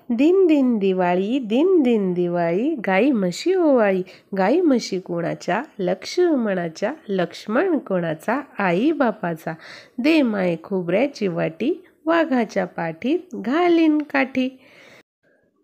दिन दिन दिवाळी, दिन दिन दिवाळी, गाई म्हशी ओवाळी. गाई म्हशी कोणाच्या? लक्ष्मणाच्या. लक्ष्मण कोणाचा? आई बापाचा. दे माय खोबऱ्याची वाटी, वाघाच्या पाठीत घालीन काठी.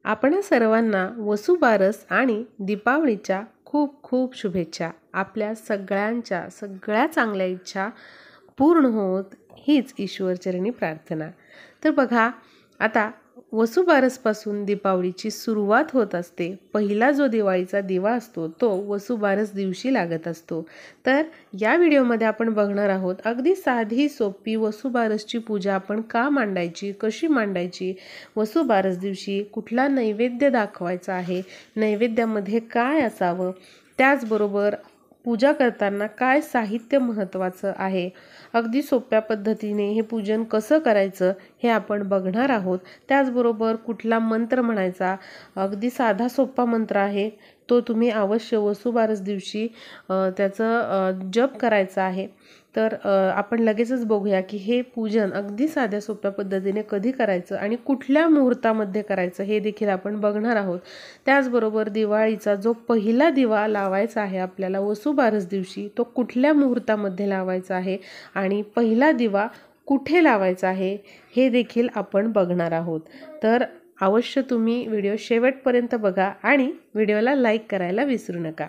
आपणा सर्वांना वसुबारस आणि दीपावलीच्या खूप खूप शुभेच्छा. आपल्या सगळ्यांच्या सगळ्या चांगल्या इच्छा पूर्ण होत हीच ईश्वरचरणी प्रार्थना. तर बघा, आता वसुबारसपासून दीपावलीची सुरुवात होत असते. पहिला जो दिवाळीचा दिवा असतो तो वसुबारस दिवशी लागत असतो. तर या व्हिडिओमध्ये आपण बघणार आहोत अगदी साधी सोपी वसुबारसची पूजा आपण का मांडायची, कशी मांडायची, वसुबारस दिवशी कुठला नैवेद्य दाखवायचा आहे, नैवेद्यामध्ये काय असावं, त्याचबरोबर पूजा करताना काय साहित्य महत्त्वाचं आहे, अगदी सोप्या पद्धतीने हे पूजन कसं करायचं हे आपण बघणार आहोत. त्याचबरोबर कुठला मंत्र म्हणायचा, अगदी साधा सोपा मंत्र आहे, तो तुम्ही अवश्य वसुबारस दिवशी त्याचं जप करायचा आहे. तर आपण लगेचच बघूया की हे पूजन अगदी साध्या सोप्या पद्धतीने कधी करायचं आणि कुठल्या मुहूर्तामध्ये करायचं हे देखील आपण बघणार आहोत. त्याचबरोबर दिवाळीचा जो पहिला दिवा लावायचा आहे आपल्याला वसुबारस दिवशी, तो कुठल्या मुहूर्तामध्ये लावायचा आहे आणि पहिला दिवा कुठे लावायचा आहे हे देखील आपण बघणार आहोत. तर अवश्य तुम्ही व्हिडिओ शेवटपर्यंत बघा आणि व्हिडिओला लाईक करायला विसरू नका.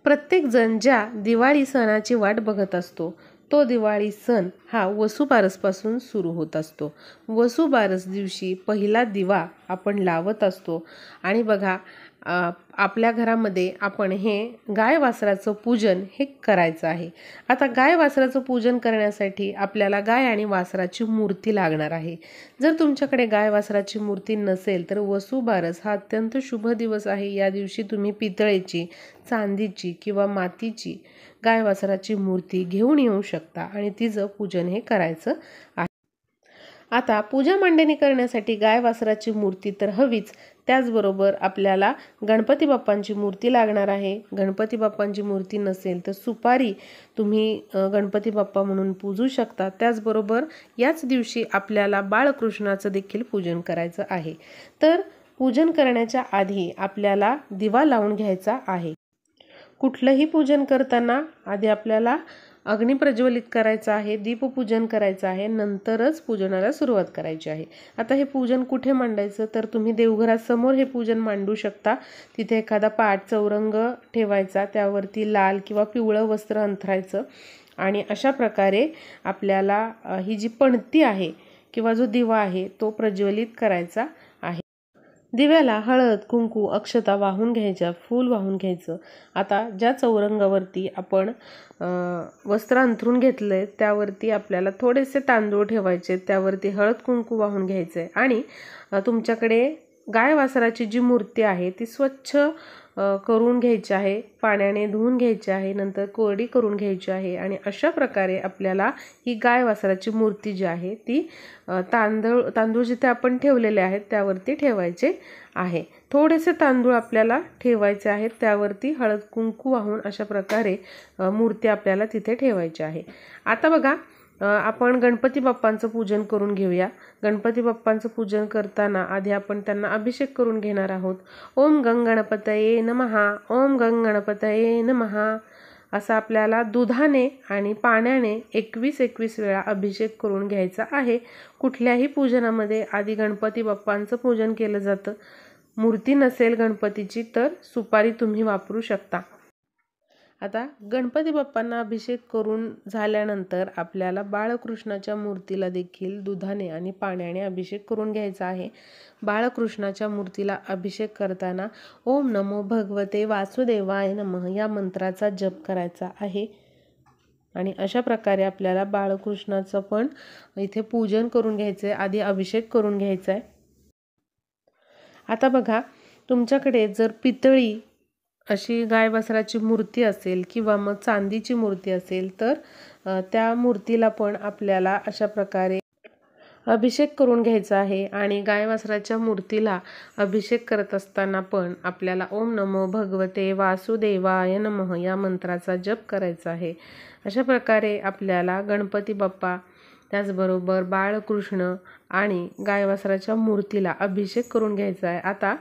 प्रत्येकजण ज्या दिवाळी सणाची वाट बघत असतो तो दिवाळी सण हा वसुबारसपासून सुरू होत असतो. वसुबारस दिवशी पहिला दिवा आपण लावत असतो आणि बघा, आपल्या घरामध्ये आपण हे गाय वासराचं पूजन हे करायचं आहे. आता गाय वासराचं पूजन करण्यासाठी आपल्याला गाय आणि वासराची मूर्ती लागणार आहे. जर तुमच्याकडे गाय वासराची मूर्ती नसेल तर वसुबारस हा अत्यंत शुभ दिवस आहे. या दिवशी तुम्ही पितळेची, चांदीची किंवा मातीची गाय वासराची मूर्ती घेऊन येऊ शकता आणि तिचं पूजन हे करायचं आहे. आता पूजा मांडणी करण्यासाठी गाय वासराची मूर्ती तर हवीच, त्याचबरोबर आपल्याला गणपती बाप्पांची मूर्ती लागणार आहे. गणपती बाप्पांची मूर्ती नसेल तर सुपारी तुम्ही गणपती बाप्पा म्हणून पूजू शकता. त्याचबरोबर याच दिवशी आपल्याला बाळकृष्णाचं देखील पूजन करायचं आहे. तर पूजन करण्याच्या आधी आपल्याला दिवा लावून घ्यायचा आहे. कुठलंही पूजन करताना आधी आपल्याला अग्नी प्रज्वलित करायचा आहे, दीपपूजन करायचं आहे, नंतरच पूजनाला सुरुवात करायची आहे. आता हे पूजन कुठे मांडायचं, तर तुम्ही देवघरासमोर हे पूजन मांडू शकता. तिथे एखादा पाट चौरंग ठेवायचा, त्यावरती लाल किंवा पिवळं वस्त्र अंथरायचं आणि अशा प्रकारे आपल्याला ही जी पणती आहे किंवा जो दिवा आहे तो प्रज्वलित करायचा आहे. दिव्याला हळद, कुंकू, अक्षता वाहून घ्यायच्या, फूल वाहून घ्यायचं. आता ज्या चौरंगावरती आपण वस्त्र अंथरून घेतलंय त्यावरती आपल्याला थोडेसे तांदूळ ठेवायचे, त्यावरती हळद कुंकू वाहून घ्यायचे आणि तुमच्याकडे गाय वासराची जी मूर्ती आहे ती स्वच्छ करून घ्यायची आहे, पाण्याने धुवून घ्यायची आहे, नंतर कोरडी करून घ्यायची आहे आणि अशा प्रकारे आपल्याला ही गाय वासराची मूर्ती जी आहे ती तांदूळ जिथे आपण ठेवलेले आहेत त्यावरती ठेवायचे आहे. थोडेसे तांदूळ आपल्याला ठेवायचे आहेत, त्यावरती हळद कुंकू वाहून अशा प्रकारे मूर्ती आपल्याला तिथे ठेवायची आहे. आता बघा, आपण गणपती बाप्पांचं पूजन करून घेऊया. गणपती बाप्पांचं पूजन करताना आधी आपण त्यांना अभिषेक करून घेणार आहोत. ओम गंगणपतये नमः, ओम गंगणपतये नमः असा आपल्याला दुधाने आणि पाण्याने 21 वेळा अभिषेक करून घ्यायचा आहे. कुठल्याही पूजनामध्ये आधी गणपती बाप्पांचं पूजन केलं जातं. मूर्ती नसेल गणपतीची तर सुपारी तुम्ही वापरू शकता. आता गणपती बाप्पांना अभिषेक करून झाल्यानंतर आपल्याला बाळकृष्णाच्या मूर्तीला देखील दुधाने आणि पाण्याने अभिषेक करून घ्यायचा आहे. बाळकृष्णाच्या मूर्तीला अभिषेक करताना ओम नमो भगवते वासुदेवाय नमः या मंत्राचा जप करायचा आहे आणि अशा प्रकारे आपल्याला बाळकृष्णाचं पण इथे पूजन करून घ्यायचं आहे, आधी अभिषेक करून घ्यायचा आहे. आता बघा, तुमच्याकडे जर पितळी अशी गाय वासराची मूर्ती असेल किंवा मग चांदीची मूर्ती असेल तर त्या मूर्तीला पण आपल्याला अशा प्रकारे अभिषेक करून घ्यायचा आहे आणि गाय वासराच्या मूर्तीला अभिषेक करत असताना पण आपल्याला ओम नमो भगवते वासुदेवाय नमः या मंत्राचा जप करायचा आहे. अशा प्रकारे आपल्याला गणपती बाप्पा, त्याचबरोबर बाळकृष्ण आणि गाय वासराच्या मूर्तीला अभिषेक करून घ्यायचा आहे। आता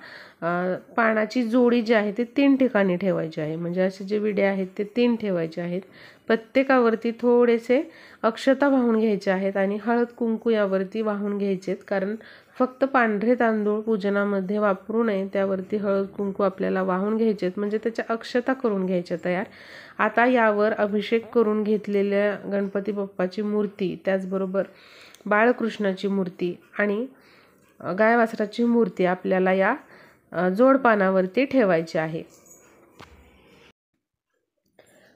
पानाची जोडी जी आहे ते 3 ठिकाणी ठेवायची आहे, म्हणजे असे जे विडे आहेत ते 3 ठेवायचे आहेत। प्रत्येकावरती थोडेसे अक्षता वाहून घ्यायचे आहेत आणि हळद कुंकू यावरती वाहून घ्यायचेत, कारण फक्त पांढरे तांदूळ पूजनामध्ये वापरू नये, त्यावरती हळद कुंकू आपल्याला वाहून घ्यायचेत, म्हणजे त्याच्या अक्षता करून घ्यायच्या तयार। आता यावर अभिषेक करून घेतलेल्या गणपती बाप्पाची मूर्ती, त्याचबरोबर बाळकृष्णाची मूर्ती आणि गाय वासराची मूर्ती आपल्याला या जोडपानावरती ठेवायची आहे।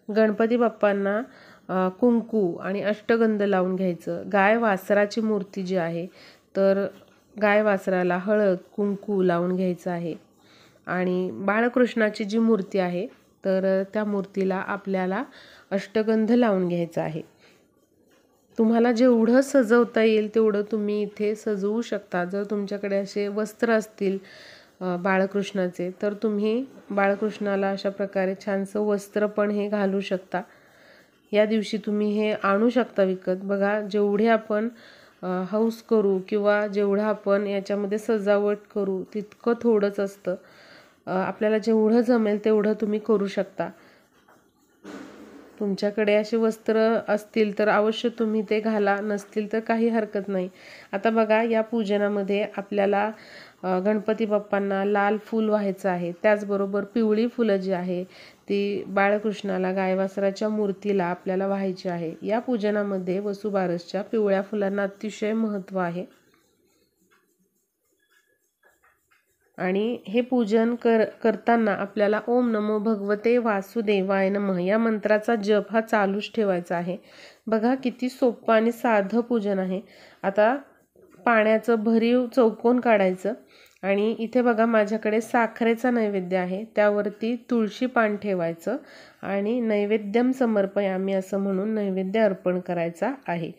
गणपती बाप्पांना कुंकू आणि अष्टगंध लावून घ्यायचं। गाय वासराची मूर्ती जी आहे तर गाय वासराला हळद कुंकू लावून घ्यायचं आहे आणि बाळकृष्णाची जी मूर्ती आहे तर त्या मूर्तीला आपल्याला अष्टगंध लावून घ्यायचा आहे। तुम्हाला जेवढं सजवता येईल तेवढं तुम्ही इथे सजवू शकता। जर तुमच्याकडे असे वस्त्र असतील बाळकृष्णाचे तर तुम्ही बाळकृष्णाला अशा प्रकारे छानसं वस्त्र पण हे घालू शकता। या दिवशी तुम्ही हे आणू शकता विकत। बघा, जेवढे आपण हौस करू किंवा जेवढं आपण याच्यामध्ये सजावट करू तितकं थोडंच असतं। आपल्याला जेवढं जमेल तेवढं तुम्ही करू शकता। तुमच्याकडे असे वस्त्र असतील तर अवश्य तुम्ही ते घाला, नसतील तर काही हरकत नाही। आता बघा, या पूजनामध्ये आपल्याला गणपती बाप्पांना लाल फूल व्हायचं आहे, त्याचबरोबर पिवळी फुलं जी आहे ती बाळकृष्णाला गाय वासराच्या मूर्तीला आपल्याला व्हायची आहे। या पूजनामध्ये वसुबारसच्या पिवळ्या फुलांना अतिशय महत्त्व आहे आणि हे पूजन करताना आपल्याला ओम नमो भगवते वासुदेवाय नमः या मंत्राचा जप हा चालूच ठेवायचा आहे। बघा, किती सोपं आणि साधं पूजन आहे। आता पाण्याचं भरीव चौकोन काढायचं आणि इथे बघा माझ्याकडे साखरेचा नैवेद्य आहे, त्यावरती तुळशी पान ठेवायचं आणि नैवेद्यम समर्पयामी असं म्हणून नैवेद्य अर्पण करायचा आहे।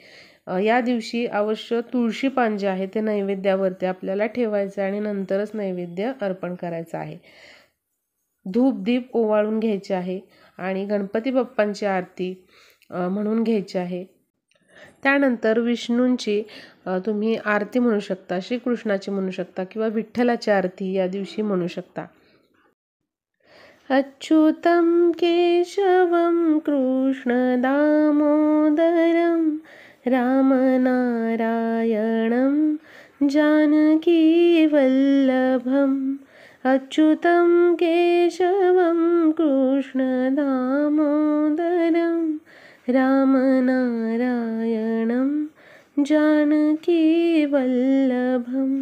या दिवशी अवश्य तुळशी पान जे आहे ते नैवेद्यावरती आपल्याला ठेवायचं आणि नंतरच नैवेद्य अर्पण करायचं आहे। धूप दीप ओवाळून घ्यायचे आहे आणि गणपती बाप्पांची आरती म्हणून घ्यायची आहे। त्यानंतर विष्णूंची तुम्ही आरती म्हणू शकता, श्रीकृष्णाची म्हणू शकता किंवा विठ्ठलाची आरती या दिवशी म्हणू शकता। अच्युतं केशवं कृष्ण दामोदरं रामनारायणं जानकी वल्लभम्। अच्युतं केशवं कृष्ण दामोदरं रामनारायणं जानकी वल्लभम्।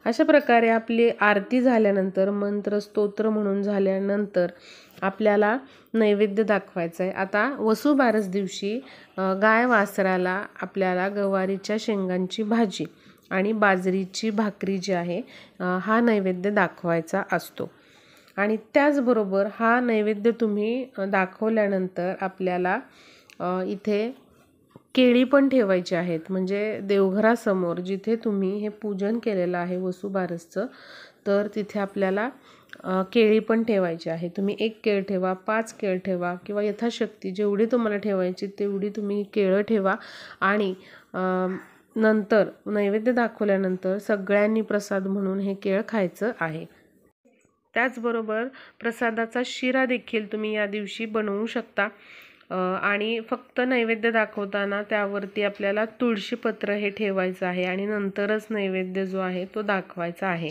अशा प्रकारे आपली आरती झाल्यानंतर, मंत्र स्तोत्र म्हणून झाल्यानंतर आपल्याला नैवेद्य दाखवायचा आहे। आता वसुबारस दिवशी गाय वासराला आपल्याला गवारीच्या शेंगांची भाजी आणि बाजरीची भाकरी जी आहे हा नैवेद्य दाखवायचा असतो। आणि त्याचबरोबर हा नैवेद्य तुम्ही दाखवल्यानंतर आपल्याला इथे केळी पण ठेवायची आहेत, म्हणजे देवघरासमोर जिथे तुम्ही हे पूजन केलेलं आहे वसुबारसचं, तर तिथे आपल्याला केळी पण ठेवायची आहे। तुम्ही 1 केळ ठेवा, 5 केळ ठेवा किंवा यथाशक्ती जेवढी तुम्हाला ठेवायची तेवढी तुम्ही केळं ठेवा आणि नंतर नैवेद्य दाखवल्यानंतर सगळ्यांनी प्रसाद म्हणून हे केळ खायचं आहे। त्याचबरोबर प्रसादाचा शिरा देखील तुम्ही या दिवशी बनवू शकता आणि फक्त नैवेद्य दाखवताना त्यावरती आपल्याला तुळशीपत्र हे ठेवायचं आहे आणि नंतरच नैवेद्य जो आहे तो दाखवायचा आहे।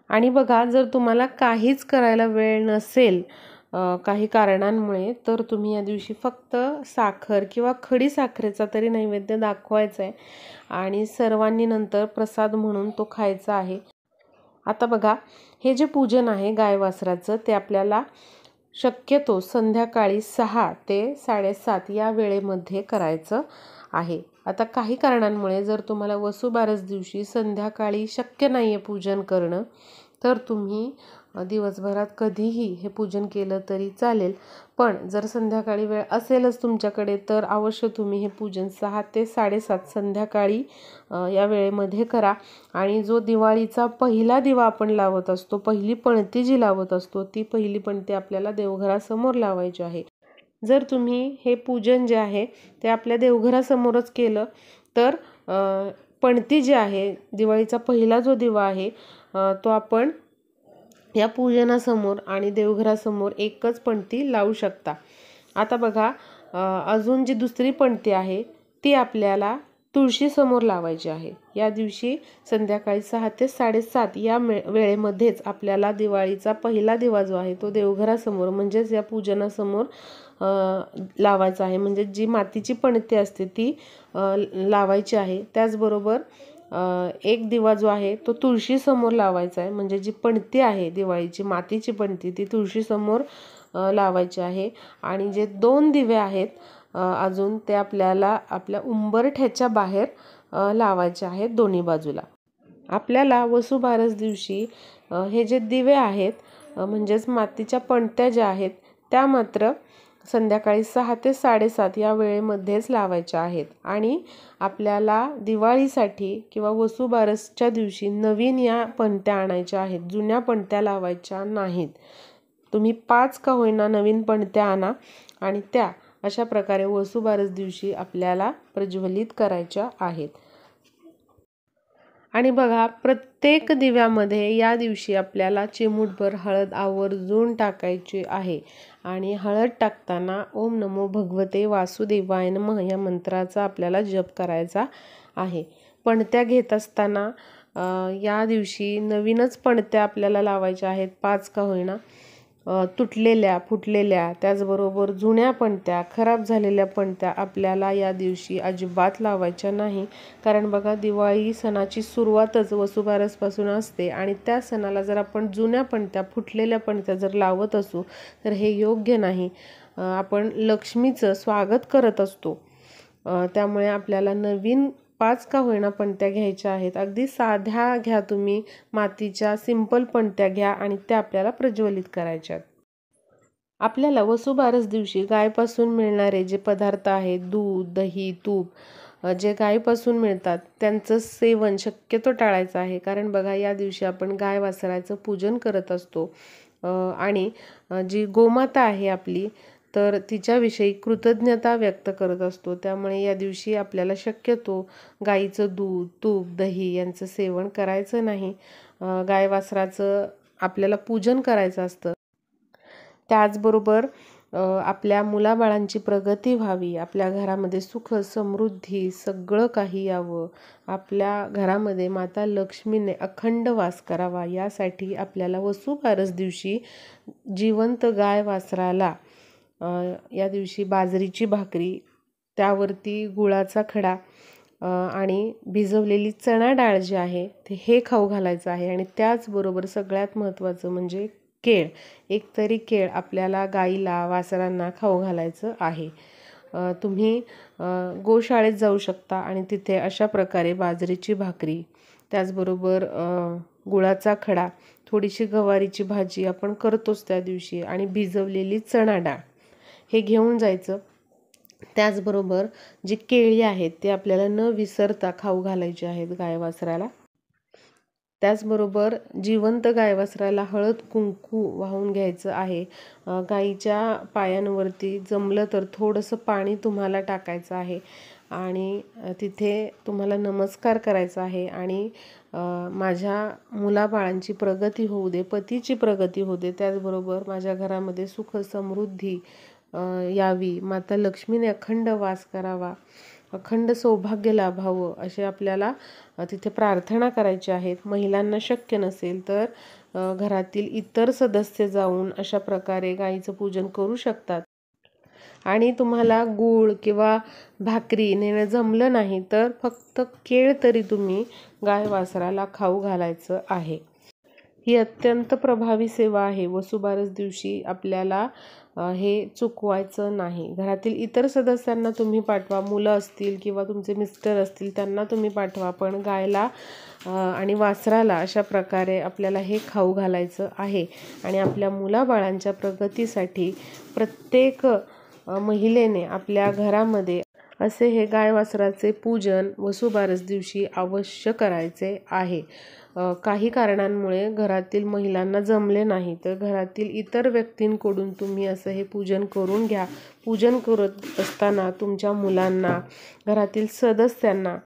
आणि बघा, जर तुम्हाला काहीच करायला वेळ नसेल काही कारणांमुळे, तर तुम्ही या दिवशी फक्त साखर किंवा खडी साखरेचा तरी नैवेद्य दाखवायचा आहे आणि सर्वांनी नंतर प्रसाद म्हणून तो खायचा आहे। आता बघा, हे जे पूजन आहे गाय वासराचं ते आपल्याला शक्यतो संध्याकाळी 6 ते 7:30 या वेळेमध्ये करायचं आहे। आता काही कारणांमुळे जर तुम्हाला वसुबारस दिवशी संध्याकाळी शक्य नाही आहे पूजन करणं, तर तुम्ही दिवसभरात कधीही हे पूजन केलं तरी चालेल। पण जर संध्याकाळी वेळ असेलच तुमच्याकडे तर अवश्य तुम्ही हे पूजन 6 ते 7:30 संध्याकाळी या वेळेमध्ये करा। आणि जो दिवाळीचा पहिला दिवा आपण लावत असतो, पहिली पणती जी लावत असतो, ती पहिली पणती आपल्याला देवघरासमोर लावायची आहे। जर तुम्ही हे पूजन जे आहे ते आपल्या देवघरासमोरच केलं तर पणती जी आहे, दिवाळीचा पहिला जो दिवा आहे तो आपण या पूजनासमोर आणि देवघरासमोर एकच पणती लावू शकता। आता बघा, अजून जी दुसरी पणती आहे ती आपल्याला तुळशीसमोर लावायची आहे। या दिवशी संध्याकाळी 6 ते 7:30 या वेळेमध्येच आपल्याला दिवाळीचा पहिला दिवा जो आहे तो देवघरासमोर म्हणजेच या पूजनासमोर लावायचा आहे। म्हणजे जी मातीची पणती असते ती लावायची आहे। त्याचबरोबर एक दिवा जो आहे तो तुळशीसमोर लावायचा आहे। म्हणजे जी पणती आहे दिवाळीची मातीची पणती ती तुळशीसमोर लावायची आहे। आणि जे 2 दिवे आहेत अजून ते आपल्याला आपल्या उंबरठ्याच्या बाहेर लावायचे आहेत दोन्ही बाजूला। आपल्याला वसुबारस दिवशी हे जे दिवे आहेत म्हणजेच मातीच्या पणत्या ज्या आहेत त्या मात्र संध्याकाळी 6 ते 7:30 या वेळेमध्येच लावायच्या आहेत। आणि आपल्याला दिवाळीसाठी किंवा वसुबारसच्या दिवशी नवीन या पणत्या आणायच्या आहेत, जुन्या पणत्या लावायच्या नाहीत। तुम्ही 5 का होईना नवीन पणत्या आणा आणि त्या अशा प्रकारे वसुबारस दिवशी आपल्याला प्रज्वलित करायच्या आहेत। आणि बघा, प्रत्येक दिव्यामध्ये या दिवशी आपल्याला चिमूटभर हळद आवर्जून टाकायची आहे। आणि हळद टाकताना ओम नमो भगवते वासुदेवाय नमः या मंत्राचा आपल्याला जप करायचा आहे। पणत्या घेत असताना या दिवशी नवीनच पणत्या आपल्याला लावायच्या आहेत, 5 का होईना। तुटलेल्या फुटलेल्या त्याचबरोबर जुन्या पणत्या खराब झालेल्या पणत्या आपल्याला या दिवशी अजिबात लावायच्या नाही। कारण बघा, दिवाळी सणाची सुरुवातच वसुबारसपासून असते आणि त्या सणाला जर आपण जुन्या पणत्या फुटलेल्या पणत्या जर लावत असू तर हे योग्य नाही। आपण लक्ष्मीचं स्वागत करत असतो, त्यामुळे आपल्याला नवीन 5 का होईना पणत्या घ्यायच्या आहेत। अगदी साध्या घ्या, तुम्ही मातीच्या सिंपल पणत्या घ्या आणि त्या आपल्याला प्रज्वलित करायच्या। आपल्याला वसुबारस दिवशी गायपासून मिळणारे जे पदार्थ आहेत, दूध दही तूप जे गायपासून मिळतात त्यांचं सेवन शक्यतो टाळायचं आहे। कारण बघा, या दिवशी आपण गाय वासराचं पूजन करत असतो आणि जी गोमाता आहे आपली तर तिच्याविषयी कृतज्ञता व्यक्त करत असतो। त्यामुळे या दिवशी आपल्याला शक्यतो गाईचं दूध तूप दही यांचं सेवन करायचं नाही। गाय वासराचं आपल्याला पूजन करायचं असतं। त्याचबरोबर आपल्या मुलाबाळांची प्रगती व्हावी, आपल्या घरामध्ये सुख समृद्धी सगळं काही यावं, आपल्या घरामध्ये माता लक्ष्मीने अखंड वास करावा, यासाठी आपल्याला वसुबारस दिवशी जिवंत गाय वासराला या दिवशी बाजरीची भाकरी, त्यावरती गुळाचा खडा आणि भिजवलेली चणा डाळ जी आहे ते हे खाऊ घालायचं आहे। आणि त्याचबरोबर सगळ्यात महत्त्वाचं म्हणजे केळ, एकतरी केळ आपल्याला गाईला वासरांना खाऊ घालायचं आहे। तुम्ही गोशाळेत जाऊ शकता आणि तिथे अशा प्रकारे बाजरीची भाकरी त्याचबरोबर गुळाचा खडा, थोडीशी गवारीची भाजी आपण करतोच त्या दिवशी आणि भिजवलेली चणा डाळ हे घेऊन जायचं। त्याचबरोबर जी केळी आहेत ते आपल्याला न विसरता खाऊ घालायची आहेत गाय वासराला। त्याचबरोबर जिवंत गाय वासराला हळद कुंकू वाहून घ्यायचं आहे। गाईच्या पायांवरती जमलं तर थोडंसं पाणी तुम्हाला टाकायचं आहे आणि तिथे तुम्हाला नमस्कार करायचा आहे आणि माझ्या मुलाबाळांची प्रगती होऊ दे, पतीची प्रगती होऊ दे, त्याचबरोबर माझ्या घरामध्ये सुख समृद्धी यावी, माता लक्ष्मीने अखंड वास करावा, अखंड सौभाग्य लाभावं असे आपल्याला तिथे प्रार्थना करायची आहेत। महिलांना शक्य नसेल तर घरातील इतर सदस्य जाऊन अशा प्रकारे गाईचं पूजन करू शकतात। आणि तुम्हाला गूळ किंवा भाकरी नेणं जमलं नाही तर फक्त केळ तरी तुम्ही गाय वासराला खाऊ घालायचं आहे। ही अत्यंत प्रभावी सेवा आहे। वसुबारस दिवशी आपल्याला हे चुकवायचं नाही। घरातील इतर सदस्यांना तुम्ही पाठवा, मुलं असतील किंवा तुमचे मिस्टर असतील त्यांना तुम्ही पाठवा, पण गायला आणि वासराला अशा प्रकारे आपल्याला हे खाऊ घालायचं आहे। आणि आपल्या मुलाबाळांच्या प्रगतीसाठी प्रत्येक महिलेने आपल्या घरामध्ये असे हे गाय वासराचे पूजन वसुबारस दिवशी अवश्य करायचे आहे. काही कारणांमुळे घरातील महिलांना जमले नाही तर घरातील इतर व्यक्तींकडून तुम्ही असं हे पूजन करून घ्या. पूजन करत असताना तुमच्या मुलांना, घरातील सदस्यांना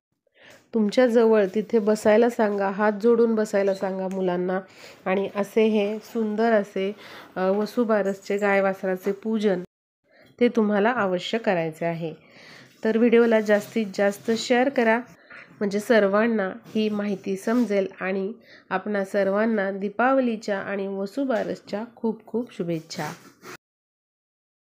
तुमच्या जवळ तिथे बसायला सांगा, हात जोडून बसायला सांगा मुलांना. आणि असे हे सुंदर असे वसुबारसचे गाय वासराचे पूजन ते तुम्हाला अवश्य करायचे आहे. तर व्हिडिओला जास्तीत जास्त शेअर करा, म्हणजे सर्वांना ही माहिती समजेल. आणि आपणा सर्वांना दीपावलीच्या आणि वसुबारसच्या खूप खूप शुभेच्छा.